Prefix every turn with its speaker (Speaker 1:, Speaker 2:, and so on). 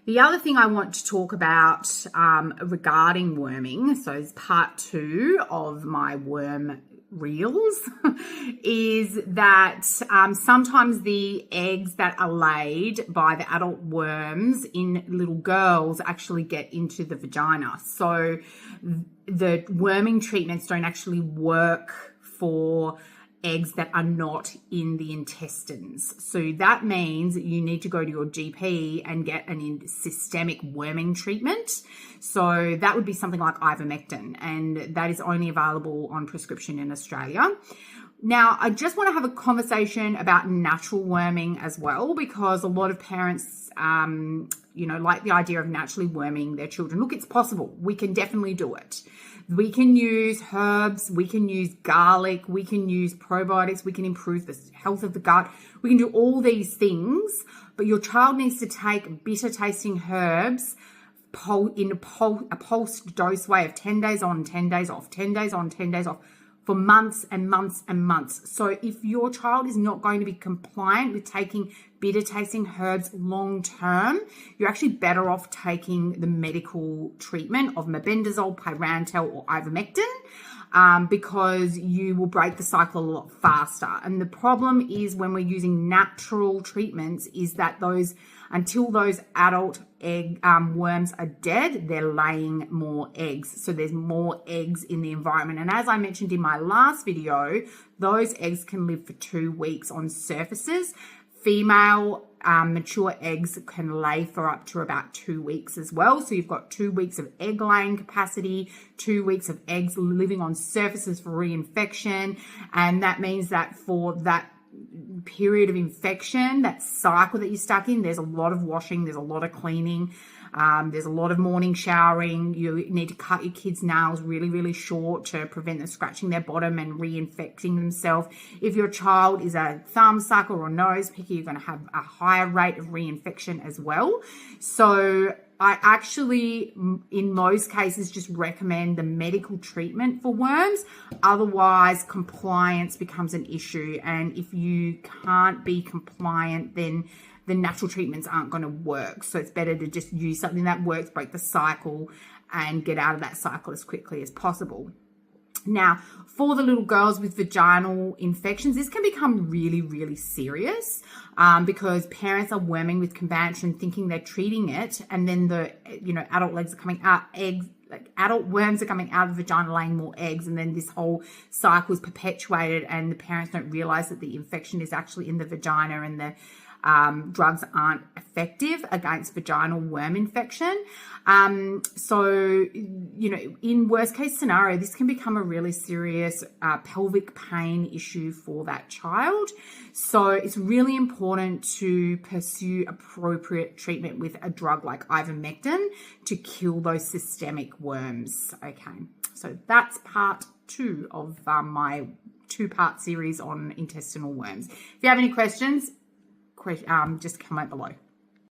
Speaker 1: The other thing I want to talk about regarding worming, so it's part 2 of my worm reels, is that sometimes the eggs that are laid by the adult worms in little girls actually get into the vagina. So the worming treatments don't actually work for eggs that are not in the intestines. So that means you need to go to your GP and get an systemic worming treatment. So that would be something like ivermectin, and that is only available on prescription in Australia. Now, I just want to have a conversation about natural worming as well, because a lot of parents, like the idea of naturally worming their children. Look, it's possible. We can definitely do it. We can use herbs, we can use garlic, we can use probiotics, we can improve the health of the gut. We can do all these things, but your child needs to take bitter tasting herbs in a pulsed dose way of 10 days on, 10 days off, 10 days on, 10 days off, for months and months and months. So if your child is not going to be compliant with taking bitter tasting herbs long term, you're actually better off taking the medical treatment of mebendazole, pyrantel, or ivermectin, because you will break the cycle a lot faster. And the problem is when we're using natural treatments is that until those adult egg worms are dead, they're laying more eggs. So there's more eggs in the environment. And as I mentioned in my last video, those eggs can live for 2 weeks on surfaces. Female mature eggs can lay for up to about 2 weeks as well. So you've got 2 weeks of egg laying capacity, 2 weeks of eggs living on surfaces for reinfection. And that means that for that period of infection, that cycle that you're stuck in, there's a lot of washing, there's a lot of cleaning, there's a lot of morning showering. You need to cut your kids' nails really, really short to prevent them scratching their bottom and reinfecting themselves. If your child is a thumb sucker or nose picker, you're going to have a higher rate of reinfection as well. So I actually, in most cases, just recommend the medical treatment for worms. Otherwise, compliance becomes an issue. And if you can't be compliant, then the natural treatments aren't going to work. So it's better to just use something that works, break the cycle, and get out of that cycle as quickly as possible. Now, for the little girls with vaginal infections, this can become really, really serious because parents are worming with Combantrin thinking they're treating it, and then the adult legs are coming out, adult worms are coming out of the vagina laying more eggs, and then this whole cycle is perpetuated, and the parents don't realize that the infection is actually in the vagina, and the drugs aren't effective against vaginal worm infection. So, in worst case scenario, this can become a really serious pelvic pain issue for that child. So it's really important to pursue appropriate treatment with a drug like ivermectin to kill those systemic worms. Okay, so that's part 2 of my 2-part series on intestinal worms. If you have any questions, just comment below.